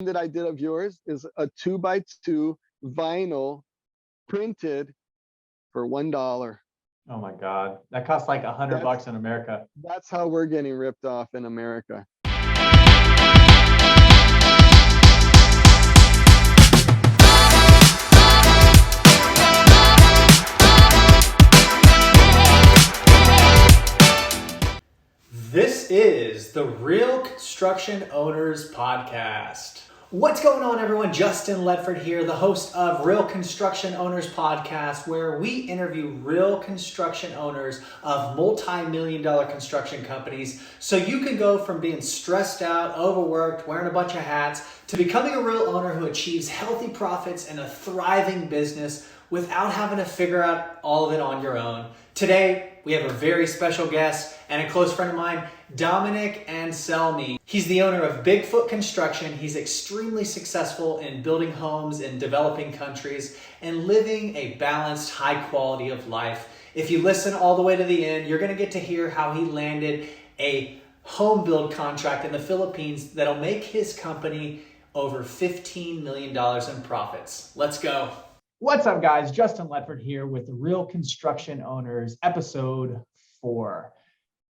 that I did of yours is a 2x2 vinyl printed for $1. Oh my God. That costs like $100 in America. That's how we're getting ripped off in America. This is the Real Construction Owners Podcast. What's going on, everyone? Justin Ledford here, the host of Real Construction Owners Podcast, where we interview real construction owners of multi-million-dollar construction companies so you can go from being stressed out, overworked, wearing a bunch of hats, to becoming a real owner who achieves healthy profits and a thriving business without having to figure out all of it on your own. Today, we have a very special guest and a close friend of mine, Dominic and Selmy. He's the owner of Bigfoot Construction. He's extremely successful in building homes in developing countries and living a balanced, high quality of life. If you listen all the way to the end, you're going to get to hear how he landed a home build contract in the Philippines that'll make his company over $15 million in profits. Let's go. What's up, guys? Justin Ledford here with the Real Construction Owners, episode 4.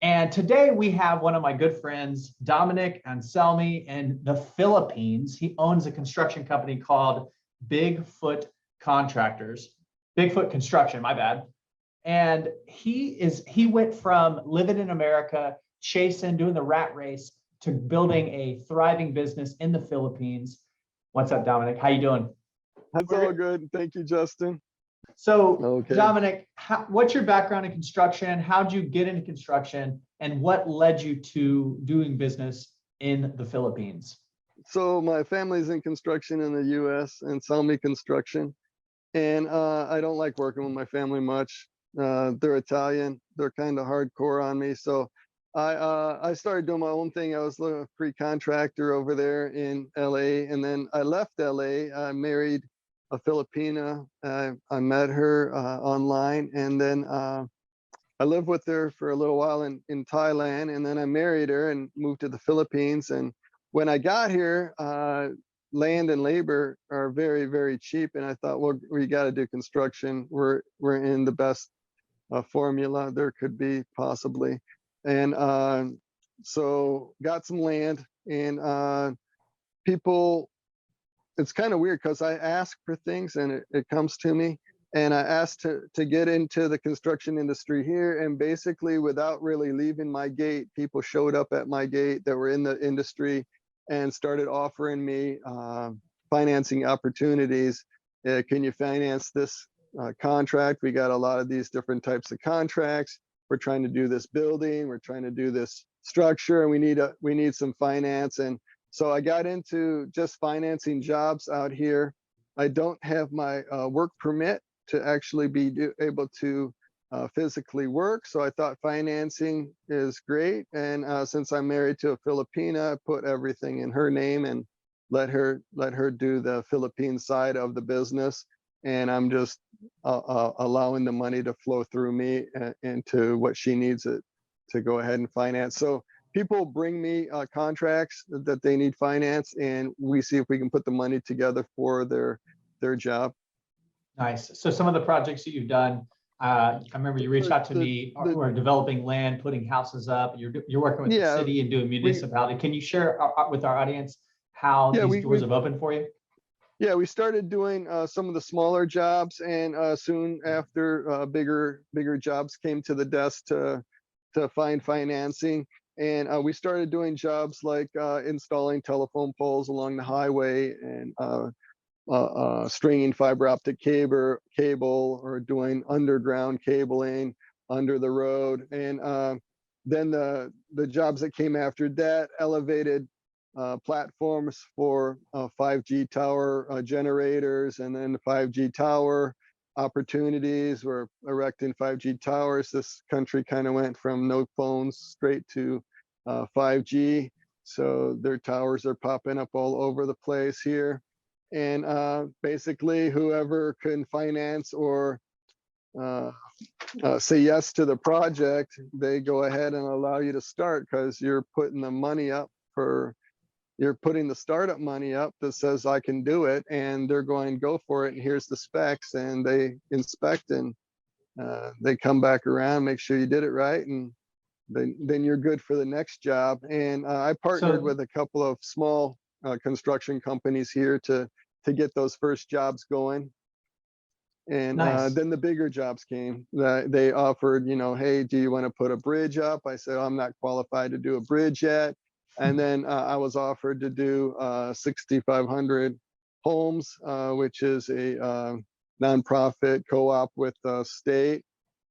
And today we have one of my good friends, Dominic and Selmy, in the Philippines. He owns a construction company called Bigfoot Construction, my bad. And he went from living in America, doing the rat race, to building a thriving business in the Philippines. What's up, Dominic? How you doing? That's all good. Thank you, Justin. So, okay. Dominic, what's your background in construction? How'd you get into construction? And what led you to doing business in the Philippines? So my family's in construction in the U.S. and Selmy Construction. And I don't like working with my family much. They're Italian. They're kind of hardcore on me. So I started doing my own thing. I was a pre-contractor over there in LA. And then I left LA. I married a Filipina. I met her online, and then I lived with her for a little while in Thailand, and then I married her and moved to the Philippines. And when I got here, land and labor are very, very cheap, and I thought, well, we got to do construction. We're in the best formula there could be possibly, and so got some land, and people. It's kind of weird because I ask for things and it comes to me, and I asked to get into the construction industry here, and basically without really leaving my gate, people showed up at my gate that were in the industry and started offering me financing opportunities. Can you finance this contract? We got a lot of these different types of contracts. We're trying to do this building, we're trying to do this structure, and we need some finance. And so I got into just financing jobs out here. I don't have my work permit to actually be able to physically work. So I thought financing is great. And since I'm married to a Filipina, I put everything in her name and let her do the Philippine side of the business. And I'm just allowing the money to flow through me into what she needs it to go ahead and finance. So people bring me contracts that they need finance, and we see if we can put the money together for their job. Nice. So some of the projects that you've done, I remember you reached out to me. We're developing land, putting houses up. You're working with the city and doing municipality. Can you share with our audience how these doors have opened for you? Yeah, we started doing some of the smaller jobs, and soon after, bigger jobs came to the desk to find financing. And we started doing jobs like installing telephone poles along the highway, and stringing fiber optic cable, or doing underground cabling under the road. And then the jobs that came after that elevated platforms for 5G tower generators, and then the 5G tower opportunities. We're erecting 5G towers. This country kind of went from no phones straight to 5G. So their towers are popping up all over the place here. And basically whoever can finance or say yes to the project, they go ahead and allow you to start, because you're putting the money up for you're putting the startup money up that says I can do it, and they're going, go for it, and here's the specs, and they inspect, and they come back around, make sure you did it right, and then you're good for the next job. And I partnered with a couple of small construction companies here to get those first jobs going. And Nice. then the bigger jobs came. They offered, hey, do you want to put a bridge up? I said, I'm not qualified to do a bridge yet. And then I was offered to do 6,500 homes, which is a nonprofit co-op with the state,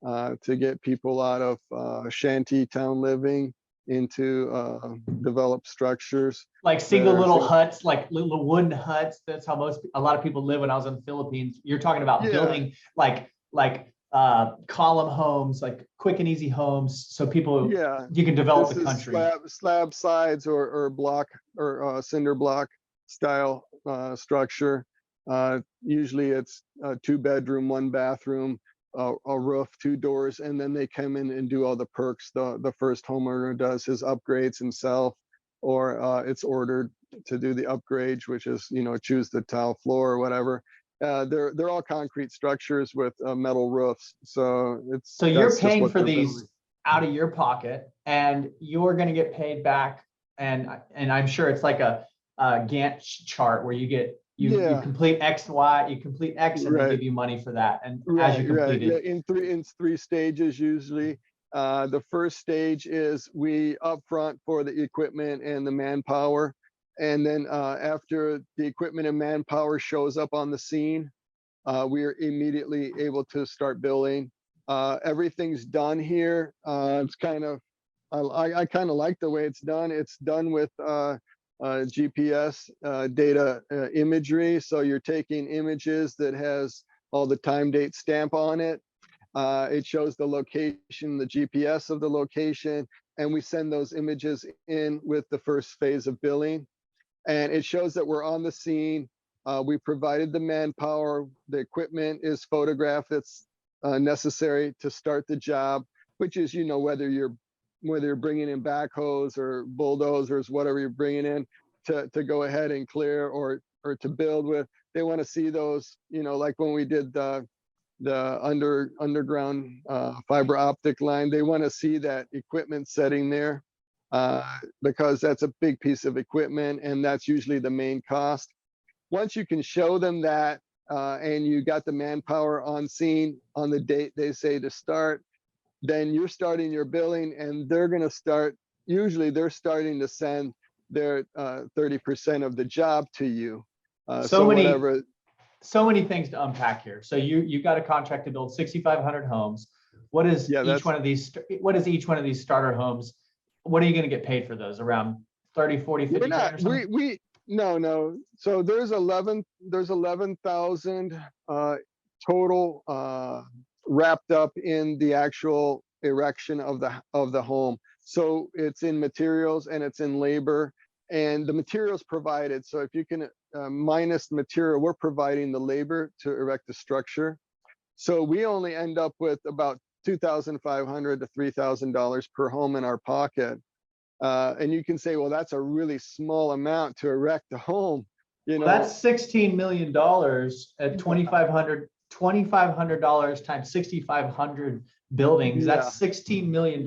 to get people out of shanty town living into developed structures. Like single little huts, like little wooden huts. That's how a lot of people live. When I was in the Philippines, you're talking about building like column homes, like quick and easy homes, so people, you can develop the country. Slab sides or block or cinder block style structure. Usually it's a 2-bedroom, 1-bathroom, a roof, 2 doors, and then they come in and do all the perks the first homeowner does, his upgrades himself, or it's ordered to do the upgrade, which is, choose the tile floor or whatever. They're all concrete structures with metal roofs. So you're paying for these out of your pocket, and you're going to get paid back. And I'm sure it's like a Gantt chart where you get you complete X, Y, you complete X, and they give you money for that. And as you complete it, in three stages usually. The first stage is we upfront for the equipment and the manpower, and then after the equipment and manpower shows up on the scene, we are immediately able to start billing. Everything's done here. It's kind of, I kind of like the way it's done. It's done with GPS data imagery. So you're taking images that has all the time, date stamp on it. It shows the location, the GPS of the location, and we send those images in with the first phase of billing. And it shows that we're on the scene. We provided the manpower, the equipment is photographed that's necessary to start the job, which is, whether you're bringing in backhoes or bulldozers, whatever you're bringing in to go ahead and clear or to build with. They want to see those, like when we did the underground fiber optic line, they want to see that equipment setting there, because that's a big piece of equipment, and that's usually the main cost. Once you can show them that, and you got the manpower on scene on the date they say to start, then you're starting your billing, and they're going to start, usually they're starting to send their 30% of the job to you. So many things to unpack here. So you've got a contract to build 6,500 homes. What is each one of these starter homes? What are you going to get paid for those? Around 30, 40, 50 grand or something? No. So there's 11,000 total wrapped up in the actual erection of the home. So it's in materials and it's in labor, and the materials provided. So if you can minus the material, we're providing the labor to erect the structure. So we only end up with about $2,500 to $3,000 per home in our pocket. And you can say, well, that's a really small amount to erect a home. That's $16 million at $2,500 times 6,500 buildings. That's $16 million.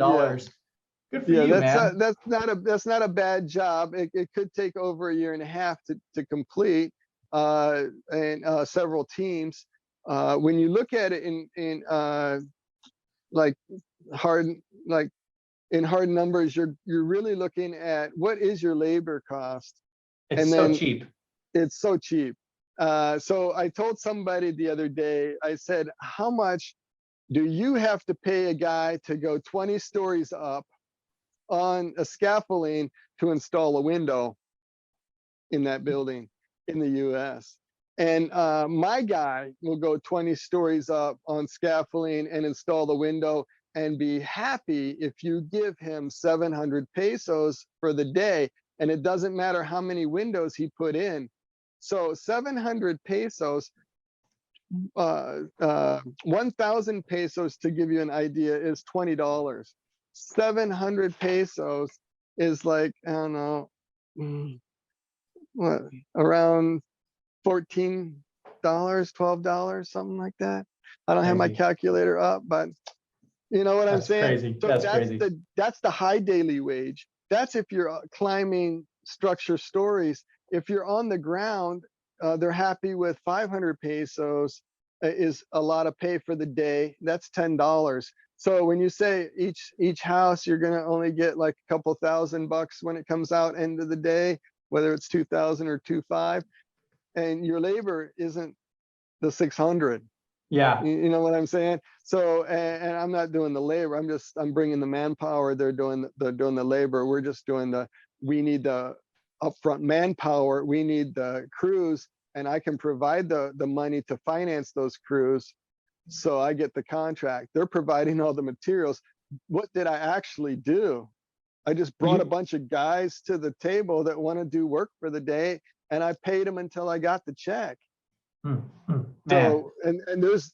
Good for you, man. That's not a bad job. It could take over a year and a half to complete, and several teams. When you look at it in hard numbers, you're really looking at what is your labor cost. It's so cheap. It's so cheap. So I told somebody the other day, I said, how much do you have to pay a guy to go 20 stories up on a scaffolding to install a window in that building in the US? And my guy will go 20 stories up on scaffolding and install the window and be happy if you give him 700 pesos for the day. And it doesn't matter how many windows he put in. So 700 pesos, 1,000 pesos, to give you an idea, is $20. 700 pesos is like, I don't know, what, around $14, $12, something like that. I don't have my Crazy. calculator up, but you know what I'm That's saying? crazy. So That's crazy. that's the high daily wage. That's if you're climbing structure stories. If you're on the ground, they're happy with 500 pesos is a lot of pay for the day. That's $10. So when you say each house, you're gonna only get like a couple $1,000 when it comes out end of the day, whether it's 2,000 or 2,500, and your labor isn't the 600. Yeah. You know what I'm saying? So, and I'm not doing the labor. I'm bringing the manpower. They're doing the labor. We're just doing we need the upfront manpower. We need the crews, and I can provide the money to finance those crews. So I get the contract. They're providing all the materials. What did I actually do? I just brought a bunch of guys to the table that want to do work for the day, and I paid them until I got the check. Man. So, and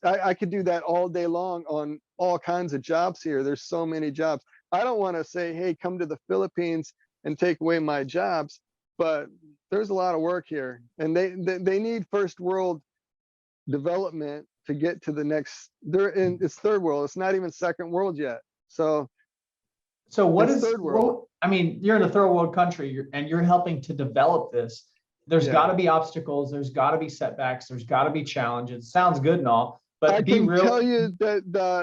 I could do that all day long on all kinds of jobs here. There's so many jobs. I don't want to say, hey, come to the Philippines and take away my jobs, but there's a lot of work here, and they need first world development to get to the next. It's third world. It's not even second world yet. So what it's is, third world. I mean, you're in a third world country and you're helping to develop this. There's Yeah. got to be obstacles. There's got to be setbacks. There's got to be challenges. Sounds good and all, but I be can real. tell you that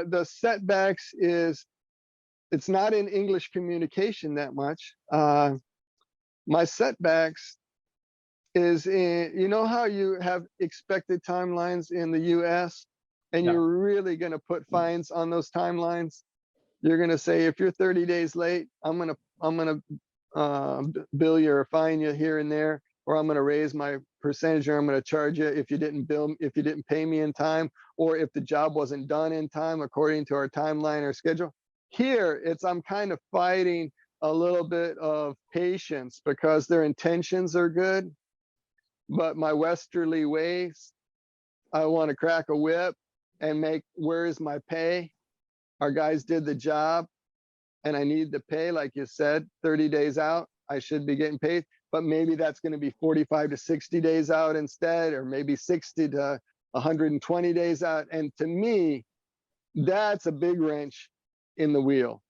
the setbacks is it's not in English communication that much. My setbacks is in, you know how you have expected timelines in the US and Yeah. you're really going to put fines on those timelines. You're going to say, if you're 30 days late, I'm going to bill you or fine you here and there, or I'm going to raise my percentage, or I'm going to charge you if you didn't pay me in time, or if the job wasn't done in time according to our timeline or schedule. Here, I'm kind of fighting a little bit of patience because their intentions are good, but my westerly ways, I want to crack a whip and where's my pay? Our guys did the job and I need the pay, like you said, 30 days out, I should be getting paid, but maybe that's going to be 45 to 60 days out instead, or maybe 60 to 120 days out. And to me, that's a big wrench in the wheel,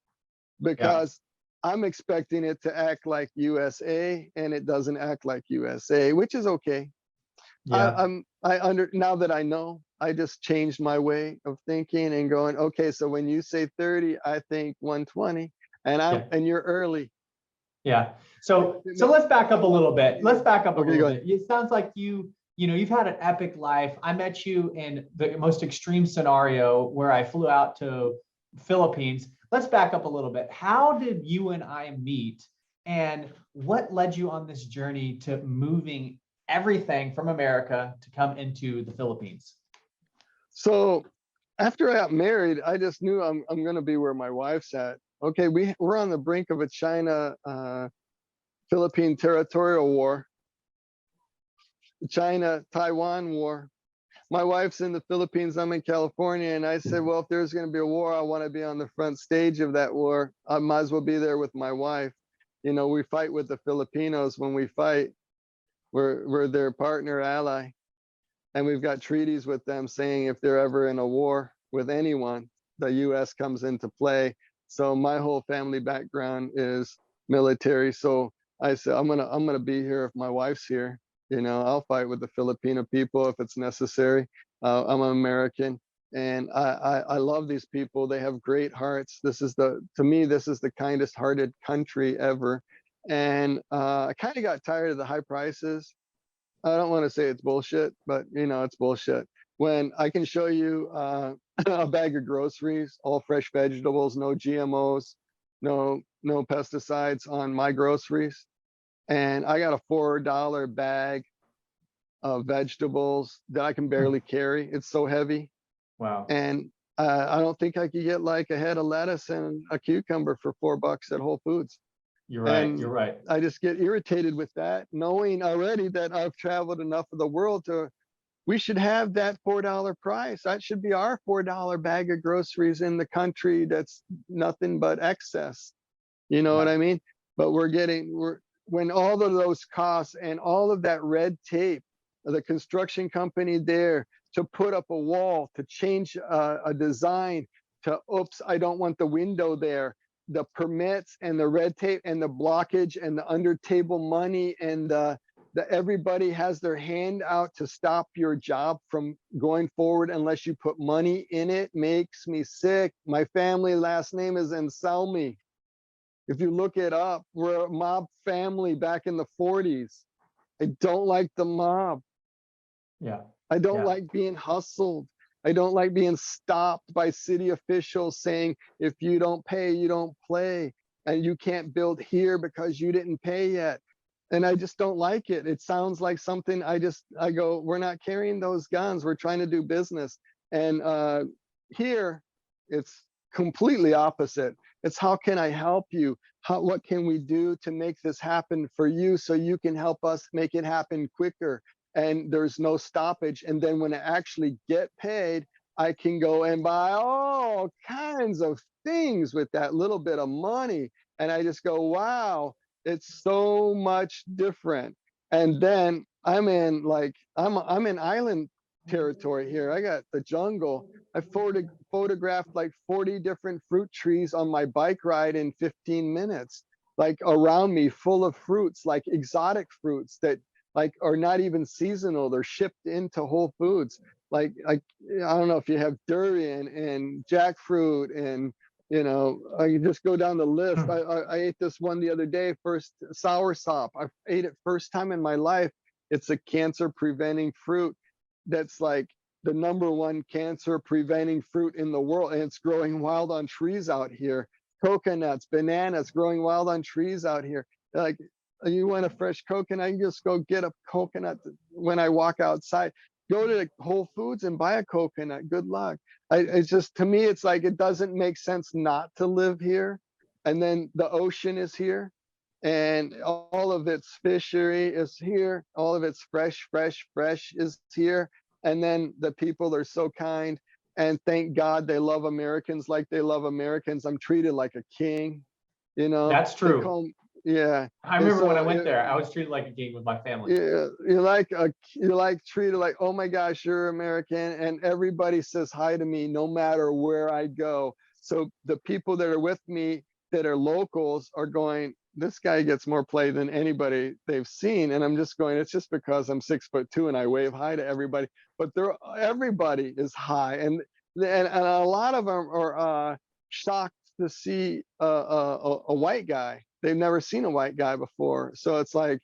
because I'm expecting it to act like USA and it doesn't act like USA, which is okay. Yeah. Now that I know, I just changed my way of thinking and going, okay, so when you say 30, I think 120, and you're early. Yeah. So let's back up a little bit. Let's back up a little bit. It sounds like you've had an epic life. I met you in the most extreme scenario where I flew out to Philippines. Let's back up a little bit. How did you and I meet, and what led you on this journey to moving everything from America to come into the Philippines? So after I got married, I just knew I'm going to be where my wife's at. Okay, we're on the brink of a China-Philippine territorial war, China-Taiwan war. My wife's in the Philippines, I'm in California, and I said, well, if there's going to be a war, I want to be on the front stage of that war. I might as well be there with my wife. You know, we fight with the Filipinos. When we fight, we're their partner, ally. And we've got treaties with them saying if they're ever in a war with anyone, the US comes into play. So my whole family background is military. So I said, I'm gonna be here if my wife's here. You know, I'll fight with the Filipino people if it's necessary. I'm an American, and I love these people. They have great hearts. To me, this is the kindest hearted country ever. And I kind of got tired of the high prices. I don't want to say it's bullshit, but you know, it's bullshit. When I can show you a bag of groceries, all fresh vegetables, no GMOs, no pesticides on my groceries, and I got a $4 bag of vegetables that I can barely carry. It's so heavy. Wow. And I don't think I could get like a head of lettuce and a cucumber for $4 at Whole Foods. You're right. And you're right. I just get irritated with that, knowing already that I've traveled enough of the world we should have that $4 price. That should be our $4 bag of groceries in the country that's nothing but excess. You know what I mean? But when all of those costs and all of that red tape, the construction company there to put up a wall, to change a design, to, oops, I don't want the window there, the permits and the red tape and the blockage and the under table money and everybody has their hand out to stop your job from going forward unless you put money in it, makes me sick. My family last name is Anselmi. If you look it up, we're a mob family back in the 40s. I don't like the mob. Yeah. I don't Yeah. like being hustled. I don't like being stopped by city officials saying, if you don't pay, you don't play. And you can't build here because you didn't pay yet. And I just don't like it. It sounds like something I go, we're not carrying those guns. We're trying to do business. And here, it's completely opposite. It's how can I help you? What can we do to make this happen for you so you can help us make it happen quicker? And there's no stoppage. And then when I actually get paid, I can go and buy all kinds of things with that little bit of money. And I just go, wow, it's so much different. And then I'm in I'm in island territory here. I got the jungle. I photographed like 40 different fruit trees on my bike ride in 15 minutes, like around me full of fruits, like exotic fruits that like are not even seasonal. They're shipped into Whole Foods. Like I don't know if you have durian and jackfruit and I can just go down the list. I ate this one the other day, first soursop. I ate it first time in my life. It's a cancer preventing fruit that's like the #1 cancer preventing fruit in the world. And it's growing wild on trees out here. Coconuts, bananas growing wild on trees out here. Like, you want a fresh coconut, you just go get a coconut when I walk outside. Go to Whole Foods and buy a coconut. Good luck. It's just, to me, it's like, it doesn't make sense not to live here. And then the ocean is here. And all of its fishery is here. All of its fresh is here. And then the people are so kind. And thank God they love Americans like they love Americans. I'm treated like a king, That's They true. call me, yeah. I And remember when I so went there, I was treated like a king with my family. yeah, you're like treated like, oh my gosh, you're American, and everybody says hi to me no matter where I go. So the people that are with me that are locals are going, this guy gets more play than anybody they've seen. And I'm just going, it's just because I'm 6'2" and I wave hi to everybody. But everybody is high, and a lot of them are shocked to see a white guy. They've never seen a white guy before. So it's like,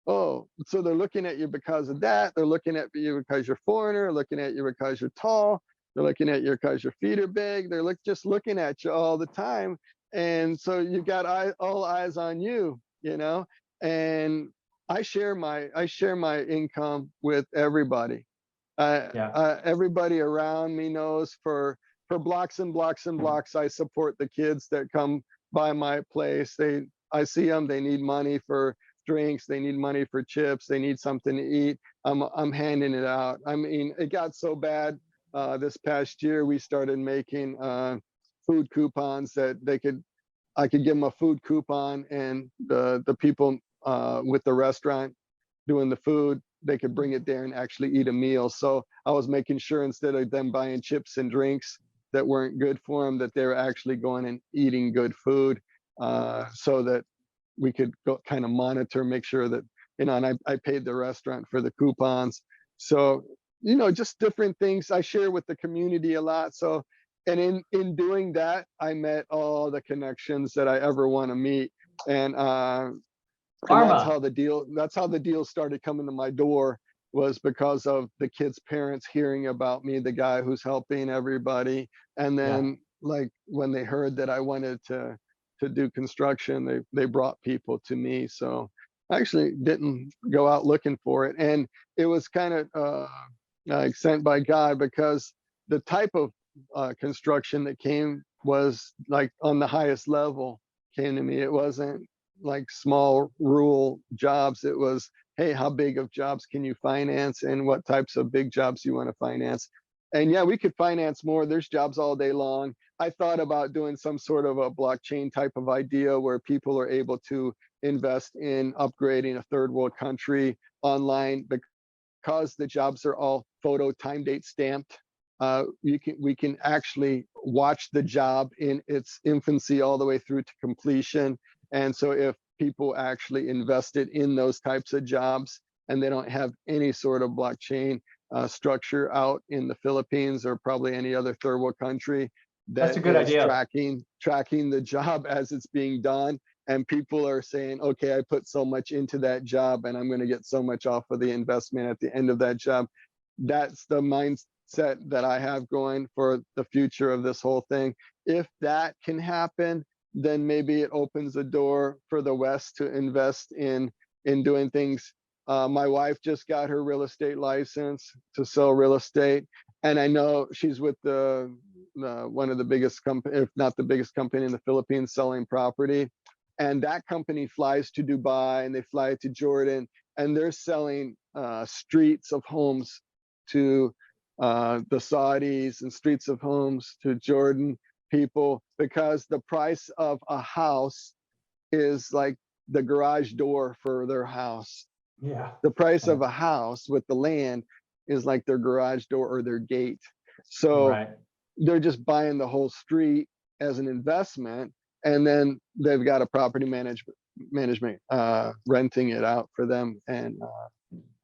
oh, so they're looking at you because of that. They're looking at you because you're foreigner, looking at you because you're tall. They're looking at you because your feet are big. They're just looking at you all the time. And so you've got all eyes on you, and I share my income with everybody. Everybody around me knows for blocks and blocks and blocks, I support the kids that come by my place. I see them, they need money for drinks, they need money for chips, they need something to eat. I'm handing it out. I mean, it got so bad this past year, we started making food coupons that I could give them a food coupon, and the people with the restaurant doing the food, they could bring it there and actually eat a meal. So I was making sure, instead of them buying chips and drinks that weren't good for them, that they were actually going and eating good food, so that we could go kind of monitor, make sure that, and I paid the restaurant for the coupons. So, just different things I share with the community a lot. So, and in doing that, I met all the connections that I ever want to meet. And that's how the deal started coming to my door, was because of the kids' parents hearing about me, the guy who's helping everybody. And then like when they heard that I wanted to do construction, they brought people to me. So I actually didn't go out looking for it. And it was kind of like sent by God, because the type of construction that came was like on the highest level came to me. It wasn't like small rural jobs. It was, hey, how big of jobs can you finance, and what types of big jobs you want to finance? And yeah, we could finance more. There's jobs all day long. I thought about doing some sort of a blockchain type of idea where people are able to invest in upgrading a third world country online, because the jobs are all photo time date stamped. We can actually watch the job in its infancy all the way through to completion. And so if people actually invested in those types of jobs and they don't have any sort of blockchain structure out in the Philippines or probably any other third world country That's a that good is idea. tracking the job as it's being done, and people are saying, okay, I put so much into that job and I'm going to get so much off of the investment at the end of that job. That's the mindset that I have going for the future of this whole thing. If that can happen, then maybe it opens the door for the West to invest in doing things. My wife just got her real estate license to sell real estate, and I know she's with one of the biggest company, if not the biggest company in the Philippines, selling property. And that company flies to Dubai and they fly to Jordan, and they're selling streets of homes to the Saudis and streets of homes to Jordan people, because the price of a house is like the garage door for their house. Yeah. The price of a house with the land is like their garage door or their gate. So Right. they're just buying the whole street as an investment, and then they've got a property management renting it out for them and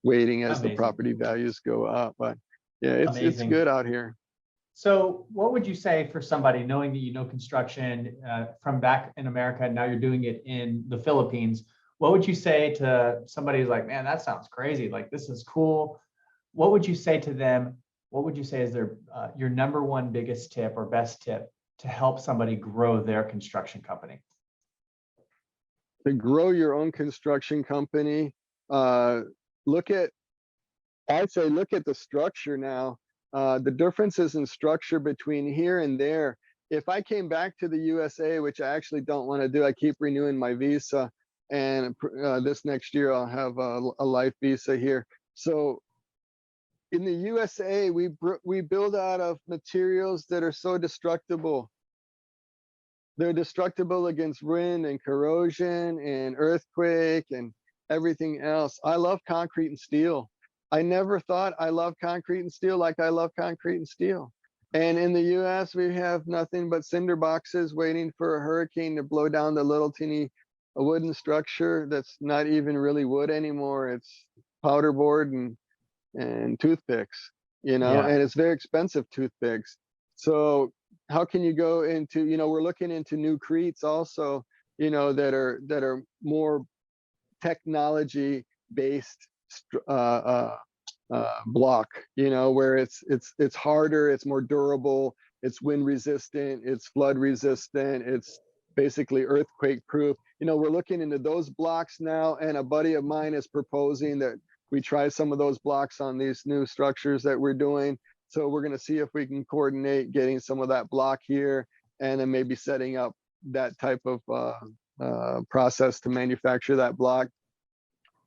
waiting as the Amazing. property values go up. But yeah, it's Amazing. good out here. So what would you say for somebody, knowing that you know construction from back in America, and now you're doing it in the Philippines, what would you say to somebody who's like, man, that sounds crazy, like this is cool? What would you say to them? What would you say is their your number one biggest tip or best tip to help somebody grow their construction company? To grow your own construction company, I'd say look at the structure now. The differences in structure between here and there. If I came back to the USA, which I actually don't want to do, I keep renewing my visa, and this next year I'll have a life visa here. So in the USA, we build out of materials that are so destructible. They're destructible against wind and corrosion and earthquake and everything else. I love concrete and steel. I never thought I loved concrete and steel like I love concrete and steel. And in the US, we have nothing but cinder boxes waiting for a hurricane to blow down the little teeny wooden structure that's not even really wood anymore. It's powder board and toothpicks, Yeah. and it's very expensive toothpicks. So how can you go into, we're looking into new creeks also, that are more technology based block, where it's harder, it's more durable, it's wind resistant, it's flood resistant, it's basically earthquake proof. We're looking into those blocks now, and a buddy of mine is proposing that we try some of those blocks on these new structures that we're doing. So we're going to see if we can coordinate getting some of that block here, and then maybe setting up that type of process to manufacture that block.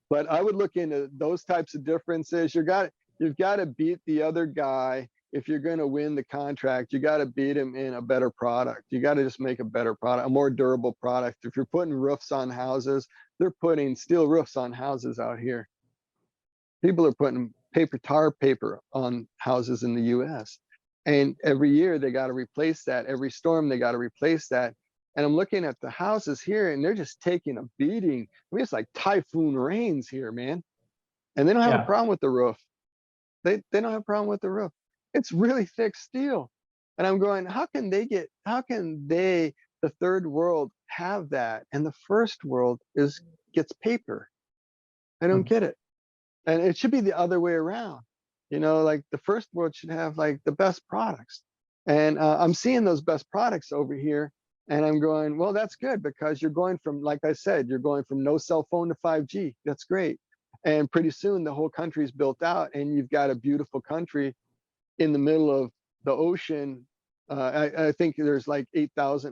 But I would look into those types of differences. You've got to beat the other guy. If you're going to win the contract, you got to beat him in a better product. You got to just make a better product, a more durable product. If you're putting roofs on houses, they're putting steel roofs on houses out here. People are putting tar paper on houses in the US. And every year they got to replace that. Every storm they got to replace that. And I'm looking at the houses here, and they're just taking a beating. I mean, it's like typhoon rains here, man. And they don't have a problem with the roof. They don't have a problem with the roof. It's really thick steel. And I'm going, how can the third world, have that? And the first world gets paper. I don't get it. And it should be the other way around. Like the first world should have like the best products. And I'm seeing those best products over here. And I'm going, well, that's good, because you're going from, like I said, you're going from no cell phone to 5G. That's great. And pretty soon the whole country's built out, and you've got a beautiful country in the middle of the ocean. I think there's like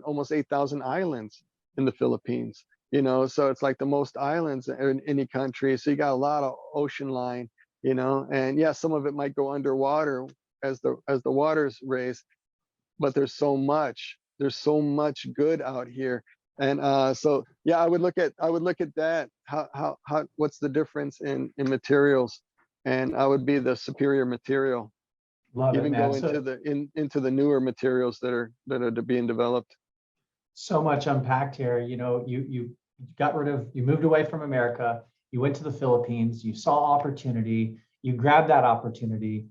almost 8,000 islands in the Philippines. So it's like the most islands in any country. So you got a lot of ocean line, and yeah, some of it might go underwater as the waters raise, but there's so much good out here. And so yeah, I would look at that. How what's the difference in materials, and I would be the superior material. Love it, Even man. go into into the newer materials that are being developed. So much unpacked here. You know, you moved away from America, you went to the Philippines, you saw opportunity, you grabbed that opportunity,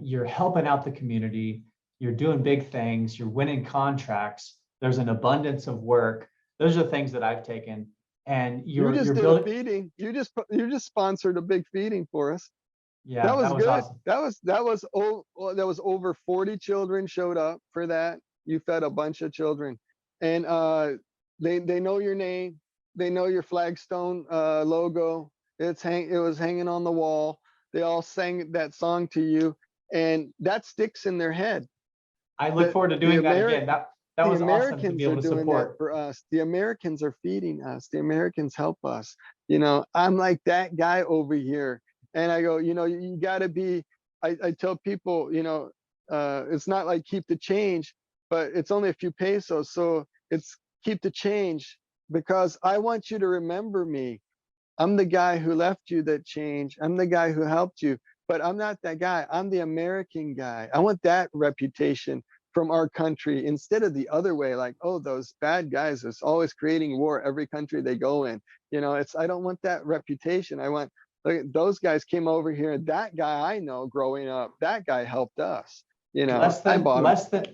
you're helping out the community, you're doing big things, you're winning contracts, there's an abundance of work. Those are things that I've taken. And You just you're did a building. feeding. You just sponsored a big feeding for us. Yeah, That was that was good. awesome. That was over 40 children showed up for that. You fed a bunch of children, and they know your name. They know your flagstone logo. It was hanging on the wall. They all sang that song to you, and that sticks in their head. I look That forward to doing that again. That the was awesome to be Americans are able to doing that support. for us. The Americans are feeding us. The Americans help us. You know, I'm like that guy over here. And I go, you know, you got to be, I tell people, you know, it's not like keep the change, but it's only a few pesos. So it's keep the change, because I want you to remember me. I'm the guy who left you that change. I'm the guy who helped you, but I'm not that guy. I'm the American guy. I want that reputation from our country, instead of the other way, like, oh, those bad guys is always creating war every country they go in. You know, I don't want that reputation. I want, look, those guys came over here. That guy I know growing up, that guy helped us. You know, I bought him.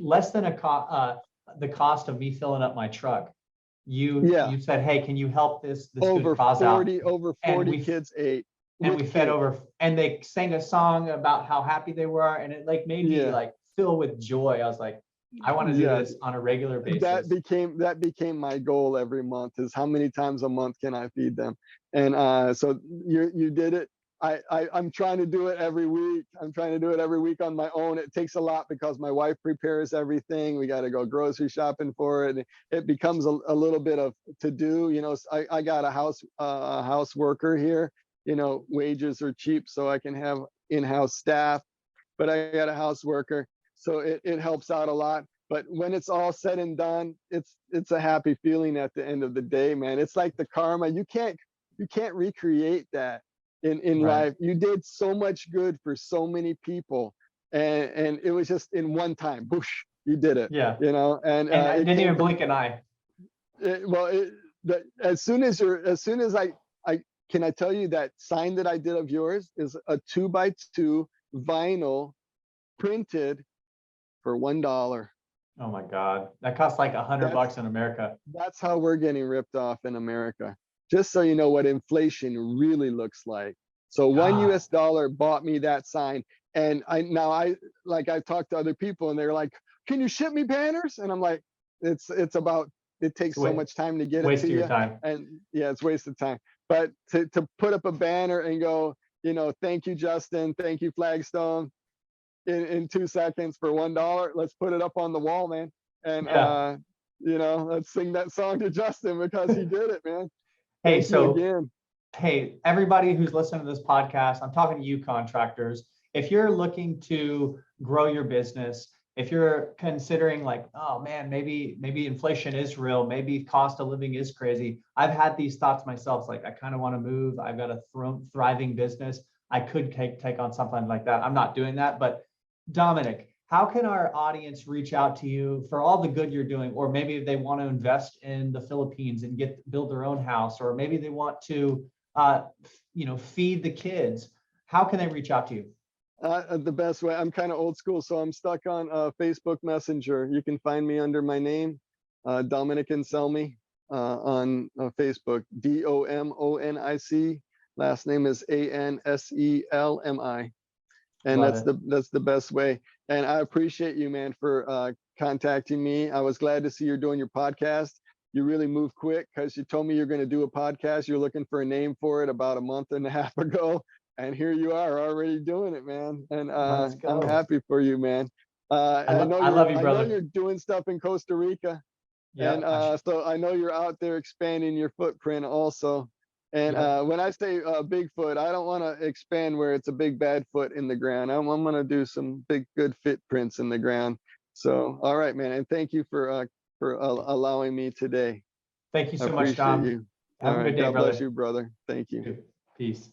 Less than the cost of me filling up my truck. Yeah, You said, hey, can you help this good cause out? over And 40 kids ate we with fed cake. over, and they sang a song about how happy they were, and it like made me Yeah, like fill with joy. I was like, I want to do yeah. this on a regular that basis. became that became my goal every month, is how many times a month can I feed them. And so you did it. I'm trying to do it every week. I'm trying to do it every week on my own. It takes a lot because my wife prepares everything. We got to go grocery shopping for it. It becomes a little bit of to do. You know, I got a house worker here. You know, wages are cheap, so I can have in-house staff, but I got a house worker, so it helps out a lot. But when it's all said and done, it's a happy feeling at the end of the day, man. It's like the karma. You can't recreate that in Right. life. You did so much good for so many people, and it was just in one time, boosh, you did it. Yeah. You know, and And I it didn't came even from blink an eye. as soon as I can I tell you that sign that I did of yours is a 2x2 vinyl printed for $1. Oh my God. That costs like That's $100 in America. that's how we're getting ripped off in America. Just so you know what inflation really looks like. So one God. US dollar bought me that sign. And I like I've talked to other people and they're like, can you ship me banners? And I'm like, it's about, it takes so Wait, much time to get it waste to of your you. time. And yeah, it's wasted time. But to put up a banner and go, you know, thank you, Justin, thank you, Flagstone, in 2 seconds for $1, let's put it up on the wall, man. And Yeah. you know, let's sing that song to Justin because he did it, man. Hey, Thank you so again. hey, everybody who's listening to this podcast, I'm talking to you contractors. If you're looking to grow your business, if you're considering like, oh man, maybe inflation is real, maybe cost of living is crazy. I've had these thoughts myself. It's like, I kind of want to move. I've got a thriving business. I could take on something like that. I'm not doing that. But Dominic, how can our audience reach out to you for all the good you're doing? Or maybe if they want to invest in the Philippines and build their own house, or maybe they want to feed the kids. How can they reach out to you? The best way, I'm kind of old school, so I'm stuck on Facebook Messenger. You can find me under my name, Dominic Anselmi, on Facebook, Domonic. Last name is Anselmi. And Love it. that's the best way. And I appreciate you, man, for contacting me. I was glad to see you're doing your podcast. You really move quick, because you told me you're going to do a podcast. You're looking for a name for it about a month and a half ago, and here you are already doing it, man. And Let's I'm go. happy for you, man. I love you, I know brother. you're doing stuff in Costa Rica, and Yep. so I know you're out there expanding your footprint also. And Yep. when I say Bigfoot, I don't want to expand where it's a big bad foot in the ground. I'm going to do some big good footprints in the ground. So, all right, man, and thank you for allowing me today. Thank you I so much, appreciate Dom. you. Have All a right. good day, God brother. bless you, brother. Thank you. Peace.